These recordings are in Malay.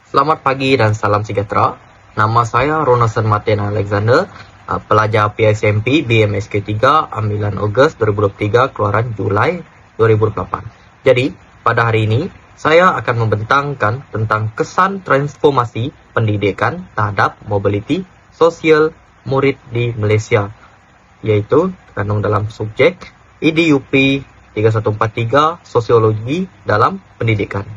Selamat pagi dan salam sejahtera. Nama saya Ronasan Martin Alexander, pelajar PSMP BMSK 3, ambilan Ogos 2023, keluaran Julai 2008. Jadi, pada hari ini, saya akan membentangkan tentang kesan transformasi pendidikan terhadap mobility sosial murid di Malaysia, yaitu terkandung dalam subjek EDUP 3143 Sosiologi dalam Pendidikan.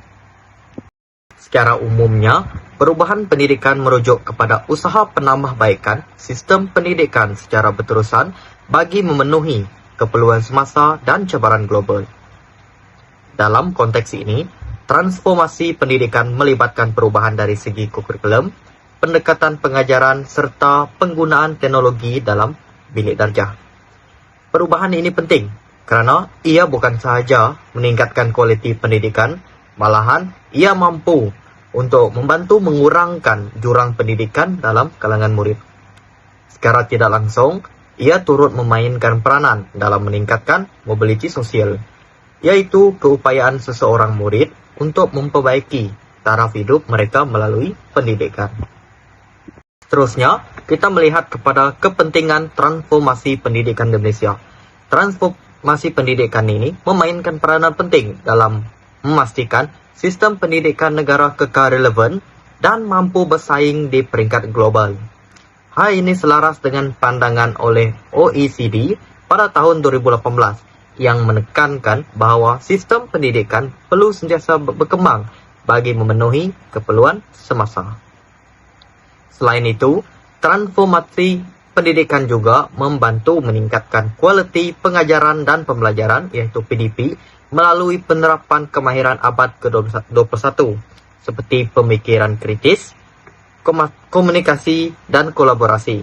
Secara umumnya, perubahan pendidikan merujuk kepada usaha penambahbaikan sistem pendidikan secara berterusan bagi memenuhi keperluan semasa dan cabaran global. Dalam konteks ini, transformasi pendidikan melibatkan perubahan dari segi kurikulum, pendekatan pengajaran serta penggunaan teknologi dalam bilik darjah. Perubahan ini penting kerana ia bukan sahaja meningkatkan kualiti pendidikan, malahan ia mampu untuk membantu mengurangkan jurang pendidikan dalam kalangan murid. Secara tidak langsung, ia turut memainkan peranan dalam meningkatkan mobiliti sosial, yaitu keupayaan seseorang murid untuk memperbaiki taraf hidup mereka melalui pendidikan. Seterusnya, kita melihat kepada kepentingan transformasi pendidikan di Malaysia. Transformasi pendidikan ini memainkan peranan penting dalam memastikan sistem pendidikan negara kekal relevan dan mampu bersaing di peringkat global. Hal ini selaras dengan pandangan oleh OECD pada tahun 2018 yang menekankan bahawa sistem pendidikan perlu sentiasa berkembang bagi memenuhi keperluan semasa. Selain itu, transformasi pendidikan juga membantu meningkatkan kualiti pengajaran dan pembelajaran, iaitu PDP, melalui penerapan kemahiran abad ke-21 seperti pemikiran kritis, komunikasi, dan kolaborasi.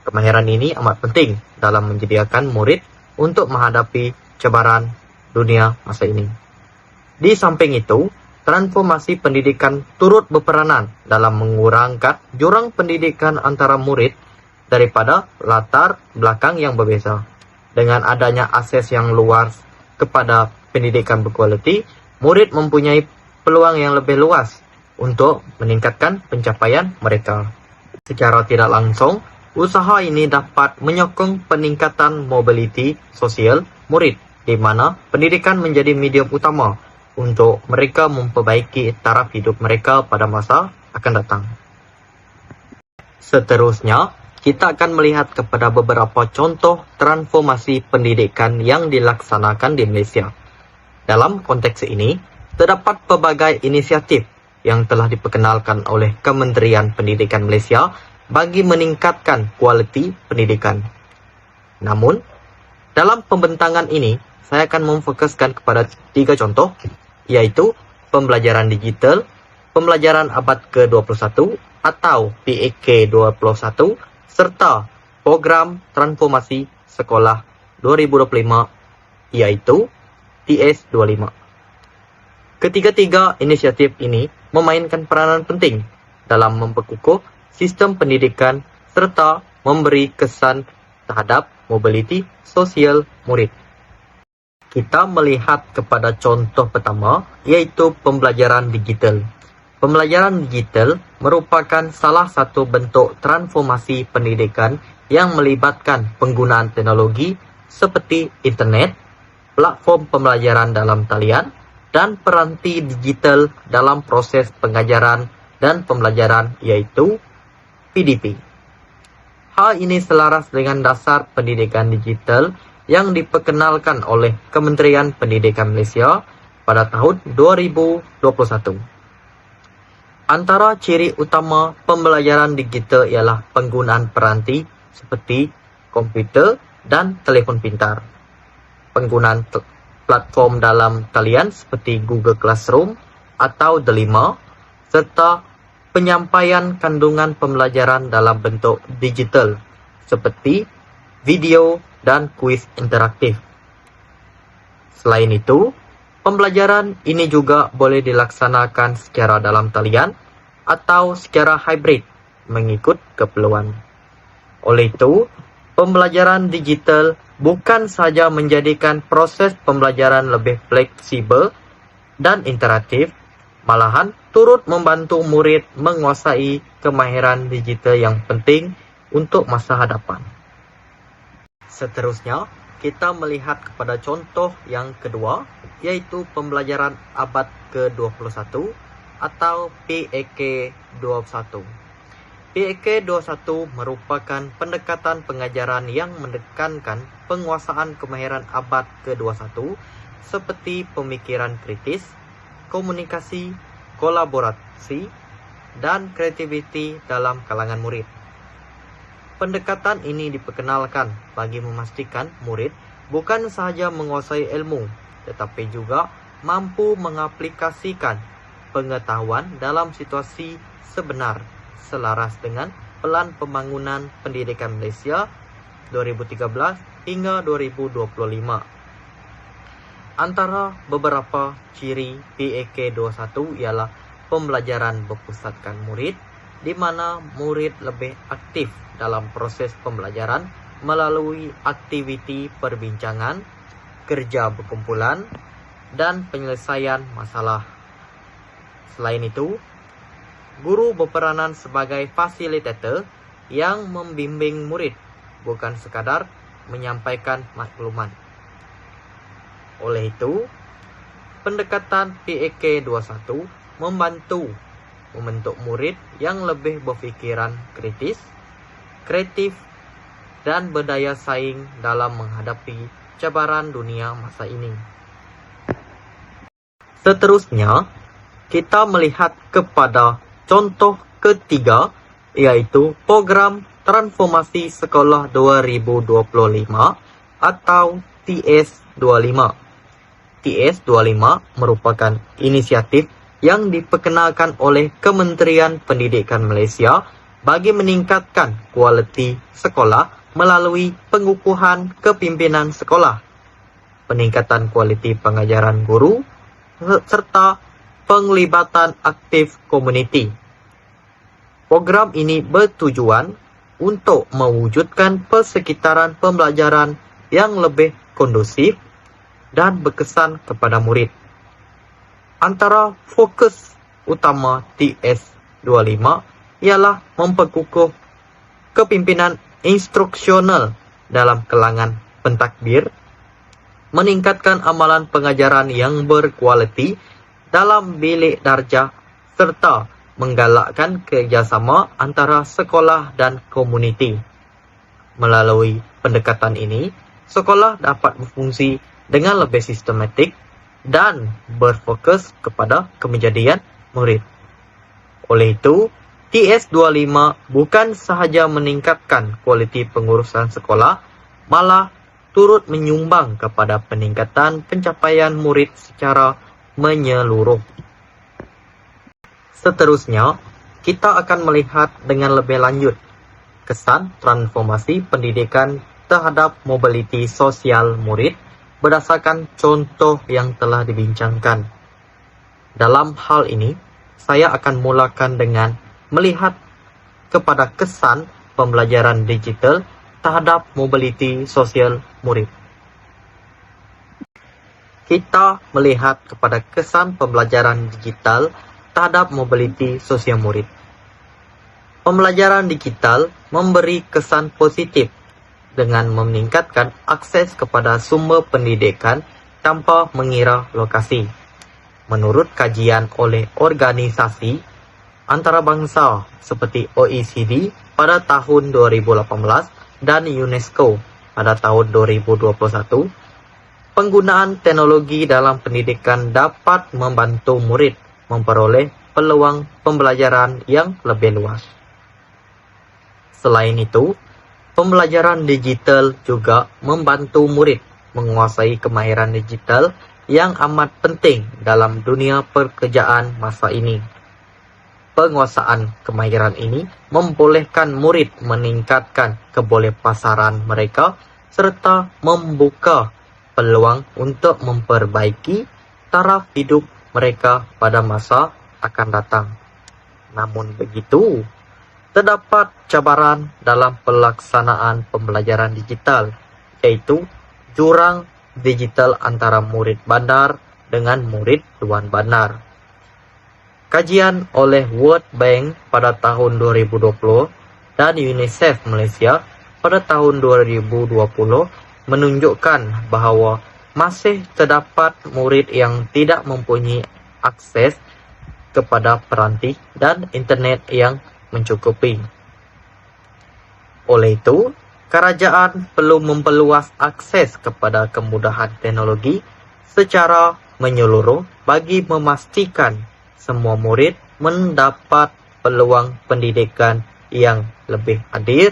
Kemahiran ini amat penting dalam menyediakan murid untuk menghadapi cabaran dunia masa ini. Di samping itu, transformasi pendidikan turut berperanan dalam mengurangkan jurang pendidikan antara murid daripada latar belakang yang berbeza. Dengan adanya akses yang luas kepada pendidikan berkualiti, murid mempunyai peluang yang lebih luas untuk meningkatkan pencapaian mereka. Secara tidak langsung, usaha ini dapat menyokong peningkatan mobiliti sosial murid, di mana pendidikan menjadi medium utama untuk mereka memperbaiki taraf hidup mereka pada masa akan datang. Seterusnya, kita akan melihat kepada beberapa contoh transformasi pendidikan yang dilaksanakan di Malaysia. Dalam konteks ini, terdapat pelbagai inisiatif yang telah diperkenalkan oleh Kementerian Pendidikan Malaysia bagi meningkatkan kualiti pendidikan. Namun, dalam pembentangan ini, saya akan memfokuskan kepada 3 contoh, yaitu pembelajaran digital, pembelajaran abad ke-21 atau PAK 21, serta program transformasi sekolah 2025, yaitu TS25. Ketiga-tiga inisiatif ini memainkan peranan penting dalam memperkukuh sistem pendidikan serta memberi kesan terhadap mobiliti sosial murid. Kita melihat kepada contoh pertama, yaitu pembelajaran digital. Pembelajaran digital merupakan salah satu bentuk transformasi pendidikan yang melibatkan penggunaan teknologi seperti internet, platform pembelajaran dalam talian, dan peranti digital dalam proses pengajaran dan pembelajaran, yaitu PDP. Hal ini selaras dengan dasar pendidikan digital yang diperkenalkan oleh Kementerian Pendidikan Malaysia pada tahun 2021. Antara ciri utama pembelajaran digital ialah penggunaan peranti seperti komputer dan telefon pintar, penggunaan platform dalam talian seperti Google Classroom atau Delima, serta penyampaian kandungan pembelajaran dalam bentuk digital seperti video dan kuis interaktif. Selain itu, pembelajaran ini juga boleh dilaksanakan secara dalam talian atau secara hybrid mengikut keperluan. Oleh itu, pembelajaran digital bukan saja menjadikan proses pembelajaran lebih fleksibel dan interaktif, malahan turut membantu murid menguasai kemahiran digital yang penting untuk masa hadapan. Seterusnya, kita melihat kepada contoh yang kedua, yaitu pembelajaran abad ke-21 atau PAK 21. PAK 21 merupakan pendekatan pengajaran yang menekankan penguasaan kemahiran abad ke-21 seperti pemikiran kritis, komunikasi, kolaborasi, dan kreativiti dalam kalangan murid. Pendekatan ini diperkenalkan bagi memastikan murid bukan sahaja menguasai ilmu, tetapi juga mampu mengaplikasikan pengetahuan dalam situasi sebenar selaras dengan Pelan Pembangunan Pendidikan Malaysia 2013 hingga 2025. Antara beberapa ciri PAK 21 ialah pembelajaran berpusatkan murid, di mana murid lebih aktif dalam proses pembelajaran melalui aktiviti perbincangan, kerja berkumpulan, dan penyelesaian masalah. Selain itu, guru berperanan sebagai fasilitator yang membimbing murid, bukan sekadar menyampaikan maklumat. Oleh itu, pendekatan PAK 21 membantu membentuk murid yang lebih berfikiran kritis, kreatif, dan berdaya saing dalam menghadapi cabaran dunia masa ini. Seterusnya, kita melihat kepada contoh ketiga, yaitu program Transformasi Sekolah 2025 atau TS25. TS25 merupakan inisiatif yang diperkenalkan oleh Kementerian Pendidikan Malaysia bagi meningkatkan kualiti sekolah melalui pengukuhan kepimpinan sekolah, peningkatan kualiti pengajaran guru, serta penglibatan aktif komuniti. Program ini bertujuan untuk mewujudkan persekitaran pembelajaran yang lebih kondusif dan berkesan kepada murid. Antara fokus utama TS25 ialah memperkukuh kepimpinan instruksional dalam kalangan pentadbir, meningkatkan amalan pengajaran yang berkualiti dalam bilik darjah, serta menggalakkan kerjasama antara sekolah dan komuniti. Melalui pendekatan ini, sekolah dapat berfungsi dengan lebih sistematik dan berfokus kepada kemejadian murid. Oleh itu, TS25 bukan sahaja meningkatkan kualiti pengurusan sekolah, malah turut menyumbang kepada peningkatan pencapaian murid secara menyeluruh. Seterusnya, kita akan melihat dengan lebih lanjut kesan transformasi pendidikan terhadap mobiliti sosial murid berdasarkan contoh yang telah dibincangkan. Dalam hal ini, saya akan mulakan dengan melihat kepada kesan pembelajaran digital terhadap mobiliti sosial murid. Kita melihat kepada kesan pembelajaran digital terhadap mobiliti sosial murid. Pembelajaran digital memberi kesan positif dengan meningkatkan akses kepada sumber pendidikan tanpa mengira lokasi. Menurut kajian oleh organisasi antarabangsa seperti OECD pada tahun 2018 dan UNESCO pada tahun 2021, penggunaan teknologi dalam pendidikan dapat membantu murid memperoleh peluang pembelajaran yang lebih luas. Selain itu, pembelajaran digital juga membantu murid menguasai kemahiran digital yang amat penting dalam dunia pekerjaan masa ini. Penguasaan kemahiran ini membolehkan murid meningkatkan kebolehpasaran mereka serta membuka peluang untuk memperbaiki taraf hidup mereka pada masa akan datang. Namun begitu, terdapat cabaran dalam pelaksanaan pembelajaran digital, yaitu jurang digital antara murid bandar dengan murid luar bandar. Kajian oleh World Bank pada tahun 2020 dan UNICEF Malaysia pada tahun 2020 menunjukkan bahawa masih terdapat murid yang tidak mempunyai akses kepada peranti dan internet yang mencukupi. Oleh itu, kerajaan perlu memperluas akses kepada kemudahan teknologi secara menyeluruh bagi memastikan semua murid mendapat peluang pendidikan yang lebih adil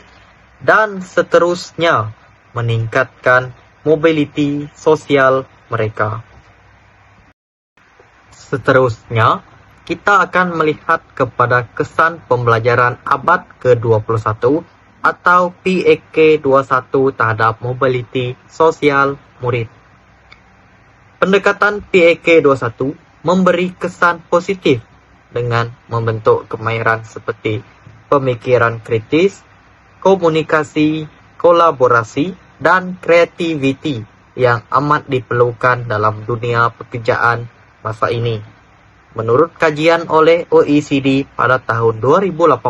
dan seterusnya meningkatkan mobiliti sosial mereka. Seterusnya, kita akan melihat kepada kesan pembelajaran abad ke-21 atau PAK21 terhadap mobiliti sosial murid. Pendekatan PAK21 memberi kesan positif dengan membentuk kemahiran seperti pemikiran kritis, komunikasi, kolaborasi, dan kreativiti yang amat diperlukan dalam dunia pekerjaan masa ini. Menurut kajian oleh OECD pada tahun 2018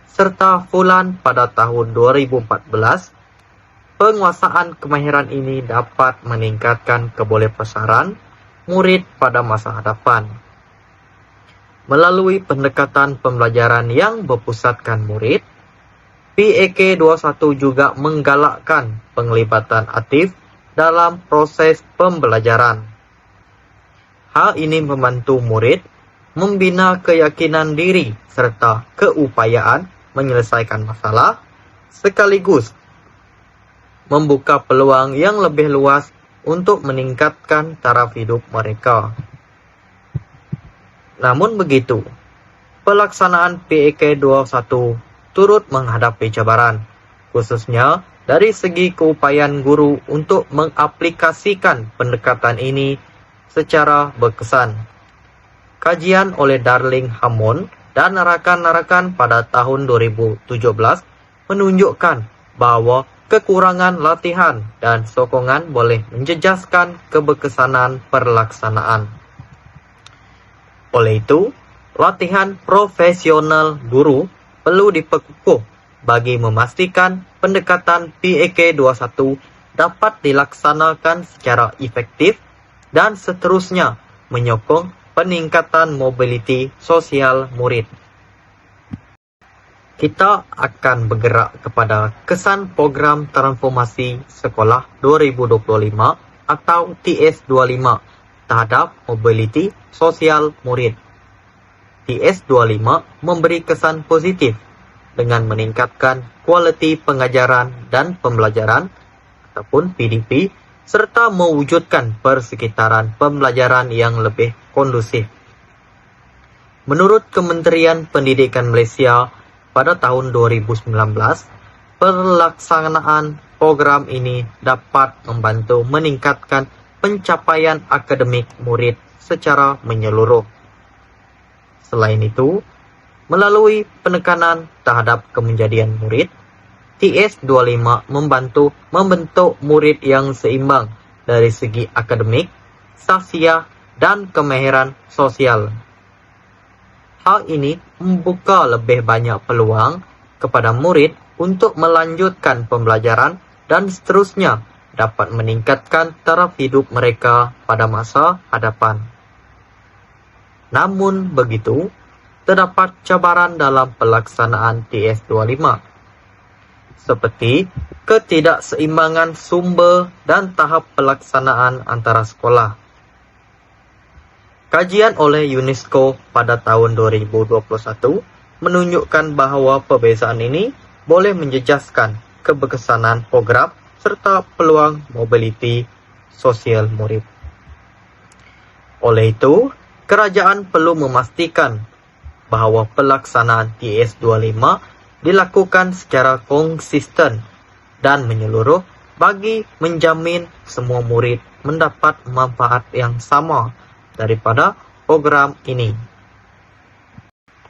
serta Fulan pada tahun 2014, penguasaan kemahiran ini dapat meningkatkan kebolehpasaran murid pada masa hadapan. Melalui pendekatan pembelajaran yang berpusatkan murid, PAK21 juga menggalakkan penglibatan aktif dalam proses pembelajaran. Hal ini membantu murid membina keyakinan diri serta keupayaan menyelesaikan masalah, sekaligus membuka peluang yang lebih luas untuk meningkatkan taraf hidup mereka. Namun begitu, pelaksanaan PAK21 turut menghadapi cabaran, khususnya dari segi keupayaan guru untuk mengaplikasikan pendekatan ini secara berkesan. Kajian oleh Darling Hammond dan rakan-rakan pada tahun 2017 menunjukkan bahawa kekurangan latihan dan sokongan boleh menjejaskan keberkesanan perlaksanaan. Oleh itu, latihan profesional guru perlu diperkukuh bagi memastikan pendekatan PAK21 dapat dilaksanakan secara efektif dan seterusnya menyokong peningkatan mobiliti sosial murid. Kita akan bergerak kepada kesan program transformasi sekolah 2025 atau TS25 terhadap mobiliti sosial murid. TS25 memberi kesan positif dengan meningkatkan kualiti pengajaran dan pembelajaran ataupun PDP serta mewujudkan persekitaran pembelajaran yang lebih kondusif. Menurut Kementerian Pendidikan Malaysia, pada tahun 2019, pelaksanaan program ini dapat membantu meningkatkan pencapaian akademik murid secara menyeluruh. Selain itu, melalui penekanan terhadap kemenjadian murid, TS25 membantu membentuk murid yang seimbang dari segi akademik, sahsiah, dan kemahiran sosial. Hal ini membuka lebih banyak peluang kepada murid untuk melanjutkan pembelajaran dan seterusnya dapat meningkatkan taraf hidup mereka pada masa hadapan. Namun begitu, terdapat cabaran dalam pelaksanaan TS25, seperti ketidakseimbangan sumber dan tahap pelaksanaan antara sekolah. Kajian oleh UNESCO pada tahun 2021 menunjukkan bahawa perbezaan ini boleh menjejaskan keberkesanan program serta peluang mobiliti sosial murid. Oleh itu, kerajaan perlu memastikan bahawa pelaksanaan TS25 dilakukan secara konsisten dan menyeluruh bagi menjamin semua murid mendapat manfaat yang sama daripada program ini.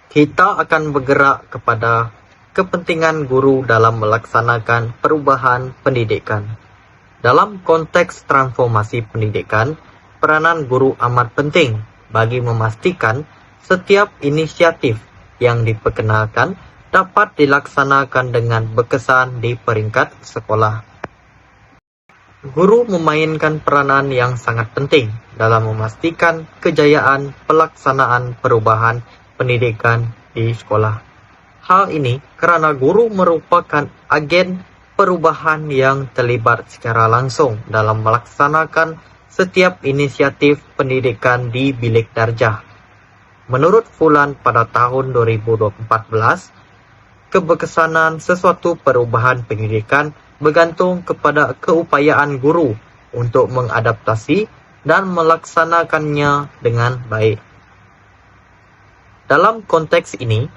Kita akan bergerak kepada kepentingan guru dalam melaksanakan perubahan pendidikan. Dalam konteks transformasi pendidikan, peranan guru amat penting bagi memastikan Setiap inisiatif yang diperkenalkan dapat dilaksanakan dengan berkesan di peringkat sekolah. Guru memainkan peranan yang sangat penting dalam memastikan kejayaan pelaksanaan perubahan pendidikan di sekolah. Hal ini karena guru merupakan agen perubahan yang terlibat secara langsung dalam melaksanakan setiap inisiatif pendidikan di bilik darjah. Menurut Fulan pada tahun 2014, keberkesanan sesuatu perubahan pendidikan bergantung kepada keupayaan guru untuk mengadaptasi dan melaksanakannya dengan baik. Dalam konteks ini,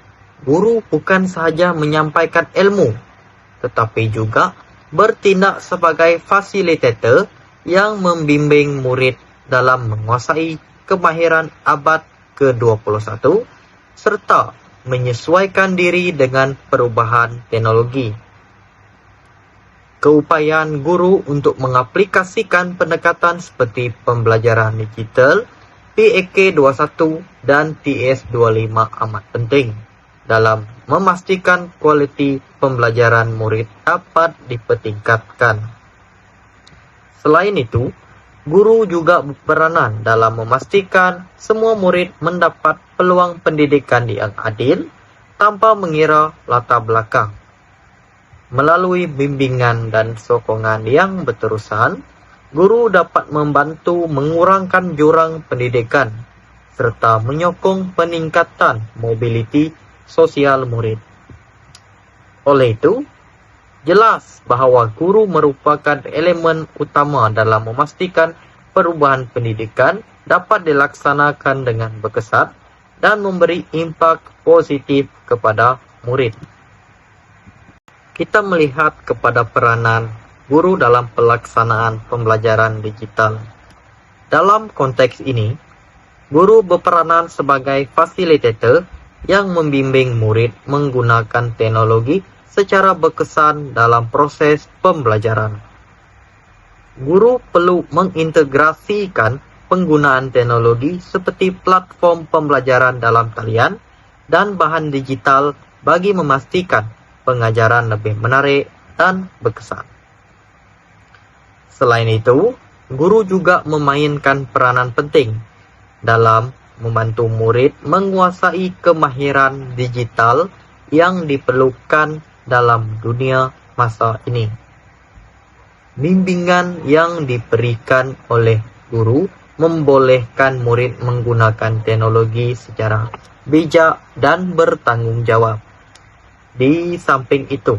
guru bukan sahaja menyampaikan ilmu, tetapi juga bertindak sebagai fasilitator yang membimbing murid dalam menguasai kemahiran abad ke-21 serta menyesuaikan diri dengan perubahan teknologi. Keupayaan guru untuk mengaplikasikan pendekatan seperti pembelajaran digital, PAK 21 dan TS 25 amat penting dalam memastikan kualiti pembelajaran murid dapat dipertingkatkan. Selain itu, guru juga berperanan dalam memastikan semua murid mendapat peluang pendidikan yang adil tanpa mengira latar belakang. Melalui bimbingan dan sokongan yang berterusan, guru dapat membantu mengurangkan jurang pendidikan serta menyokong peningkatan mobiliti sosial murid. Oleh itu, jelas bahawa guru merupakan elemen utama dalam memastikan perubahan pendidikan dapat dilaksanakan dengan berkesan dan memberi impak positif kepada murid. Kita melihat kepada peranan guru dalam pelaksanaan pembelajaran digital. Dalam konteks ini, guru berperanan sebagai fasilitator yang membimbing murid menggunakan teknologi secara berkesan dalam proses pembelajaran. Guru perlu mengintegrasikan penggunaan teknologi seperti platform pembelajaran dalam talian dan bahan digital bagi memastikan pengajaran lebih menarik dan berkesan. Selain itu, guru juga memainkan peranan penting dalam membantu murid menguasai kemahiran digital yang diperlukan dalam dunia masa ini. Bimbingan yang diberikan oleh guru membolehkan murid menggunakan teknologi secara bijak dan bertanggung jawab. Di samping itu,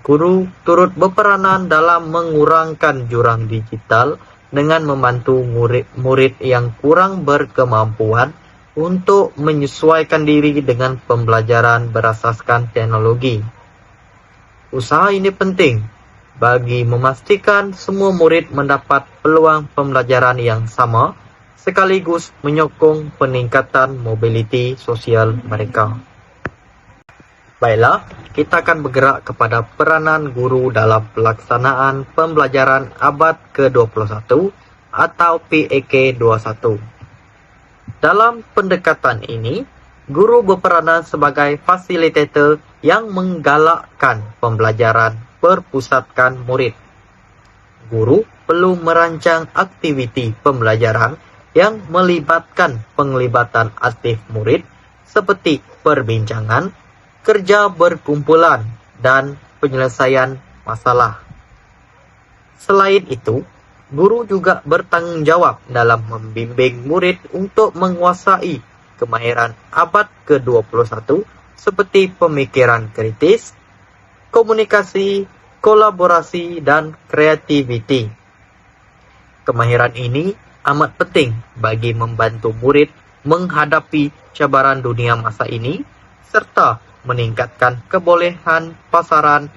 guru turut berperanan dalam mengurangkan jurang digital dengan membantu murid-murid yang kurang berkemampuan untuk menyesuaikan diri dengan pembelajaran berasaskan teknologi. Usaha ini penting bagi memastikan semua murid mendapat peluang pembelajaran yang sama sekaligus menyokong peningkatan mobiliti sosial mereka. Baiklah, kita akan bergerak kepada peranan guru dalam pelaksanaan pembelajaran abad ke-21 atau PAK 21. Dalam pendekatan ini, guru berperanan sebagai fasilitator yang menggalakkan pembelajaran berpusatkan murid. Guru perlu merancang aktiviti pembelajaran yang melibatkan penglibatan aktif murid seperti perbincangan, kerja berkumpulan, dan penyelesaian masalah. Selain itu, guru juga bertanggung jawab dalam membimbing murid untuk menguasai kemahiran abad ke-21 seperti pemikiran kritis, komunikasi, kolaborasi, dan kreativiti. Kemahiran ini amat penting bagi membantu murid menghadapi cabaran dunia masa ini serta meningkatkan kebolehan pasaran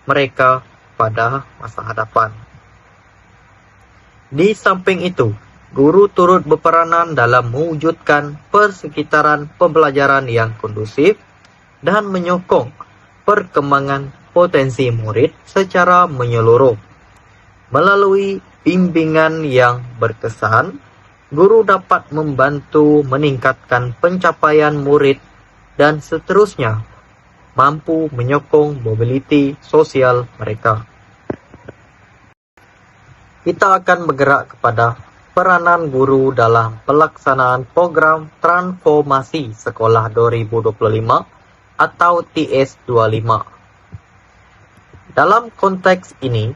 mereka pada masa hadapan. Di samping itu, guru turut berperanan dalam mewujudkan persekitaran pembelajaran yang kondusif dan menyokong perkembangan potensi murid secara menyeluruh. Melalui bimbingan yang berkesan, guru dapat membantu meningkatkan pencapaian murid dan seterusnya, mampu menyokong mobility sosial mereka. Kita akan bergerak kepada peranan guru dalam pelaksanaan program transformasi sekolah 2025 atau TS25. Dalam konteks ini,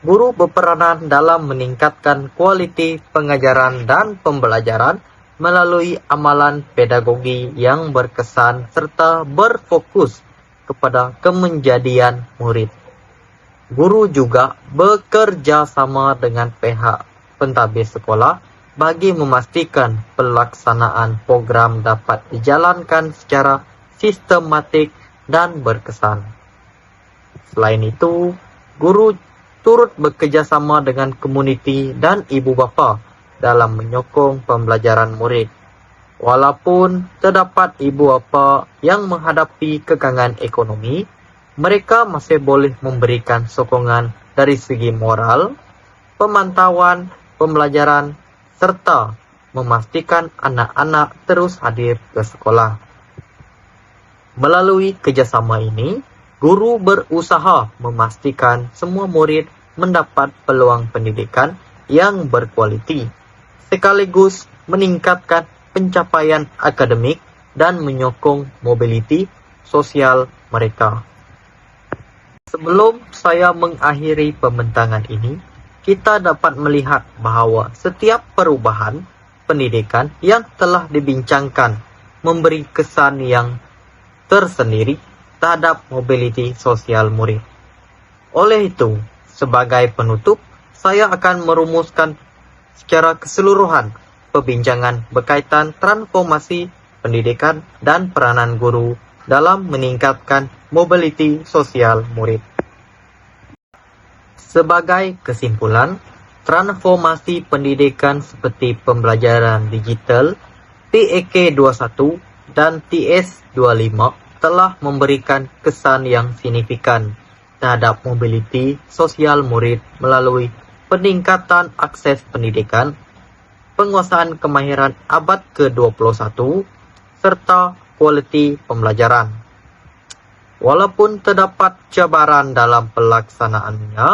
guru berperanan dalam meningkatkan kualiti pengajaran dan pembelajaran melalui amalan pedagogi yang berkesan serta berfokus kepada kemenjadian murid. Guru juga bekerja sama dengan pihak pentadbir sekolah bagi memastikan pelaksanaan program dapat dijalankan secara sistematik dan berkesan. Selain itu, guru turut bekerjasama dengan komuniti dan ibu bapa dalam menyokong pembelajaran murid. Walaupun terdapat ibu bapa yang menghadapi kekangan ekonomi, mereka masih boleh memberikan sokongan dari segi moral, pemantauan, pembelajaran, serta memastikan anak-anak terus hadir ke sekolah. Melalui kerjasama ini, guru berusaha memastikan semua murid mendapat peluang pendidikan yang berkualiti, sekaligus meningkatkan pencapaian akademik dan menyokong mobility sosial mereka. Sebelum saya mengakhiri pembentangan ini, kita dapat melihat bahawa setiap perubahan pendidikan yang telah dibincangkan memberi kesan yang tersendiri terhadap mobility sosial murid. Oleh itu, sebagai penutup, saya akan merumuskan secara keseluruhan perbincangan berkaitan transformasi pendidikan dan peranan guru dalam meningkatkan mobility sosial murid. Sebagai kesimpulan, transformasi pendidikan seperti pembelajaran digital, PAK 21 dan TS25 telah memberikan kesan yang signifikan terhadap mobility sosial murid melalui peningkatan akses pendidikan, penguasaan kemahiran abad ke-21, serta kualiti pembelajaran. Walaupun terdapat cabaran dalam pelaksanaannya,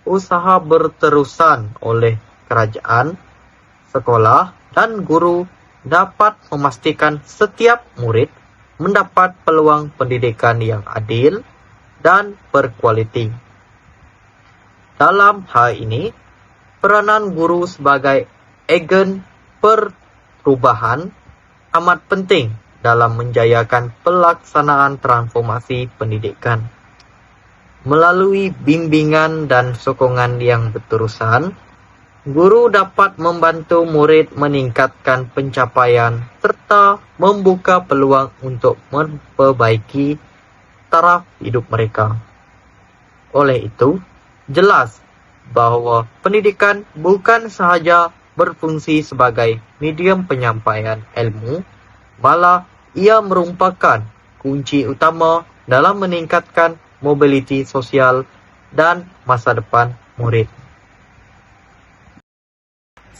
usaha berterusan oleh kerajaan, sekolah, dan guru dapat memastikan setiap murid mendapat peluang pendidikan yang adil dan berkualiti. Dalam hal ini, peranan guru sebagai agen perubahan amat penting dalam menjayakan pelaksanaan transformasi pendidikan. Melalui bimbingan dan sokongan yang berterusan, guru dapat membantu murid meningkatkan pencapaian serta membuka peluang untuk memperbaiki taraf hidup mereka. Oleh itu, jelas bahawa pendidikan bukan sahaja berfungsi sebagai medium penyampaian ilmu, malah ia merupakan kunci utama dalam meningkatkan mobility sosial dan masa depan murid.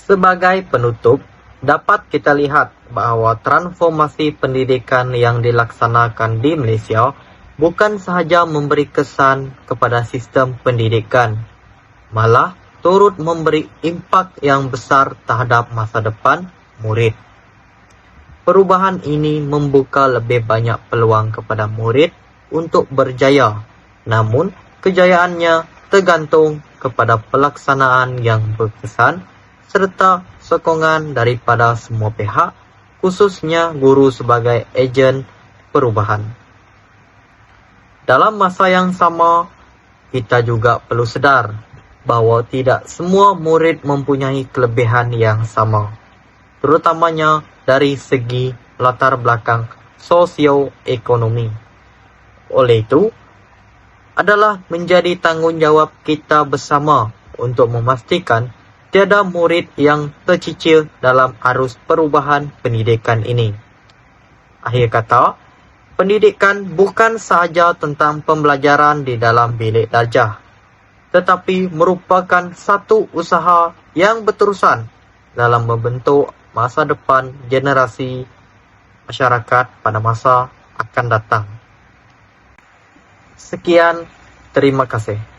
Sebagai penutup, dapat kita lihat bahawa transformasi pendidikan yang dilaksanakan di Malaysia bukan sahaja memberi kesan kepada sistem pendidikan, malah turut memberi impak yang besar terhadap masa depan murid. Perubahan ini membuka lebih banyak peluang kepada murid untuk berjaya, namun kejayaannya tergantung kepada pelaksanaan yang berkesan serta sokongan daripada semua pihak, khususnya guru sebagai ejen perubahan. Dalam masa yang sama, kita juga perlu sedar bahawa tidak semua murid mempunyai kelebihan yang sama, terutamanya dari segi latar belakang sosioekonomi. Oleh itu, adalah menjadi tanggungjawab kita bersama untuk memastikan tiada murid yang tercicir dalam arus perubahan pendidikan ini. Akhir kata, pendidikan bukan sahaja tentang pembelajaran di dalam bilik darjah, tetapi merupakan satu usaha yang berterusan dalam membentuk masa depan generasi masyarakat pada masa akan datang. Sekian, terima kasih.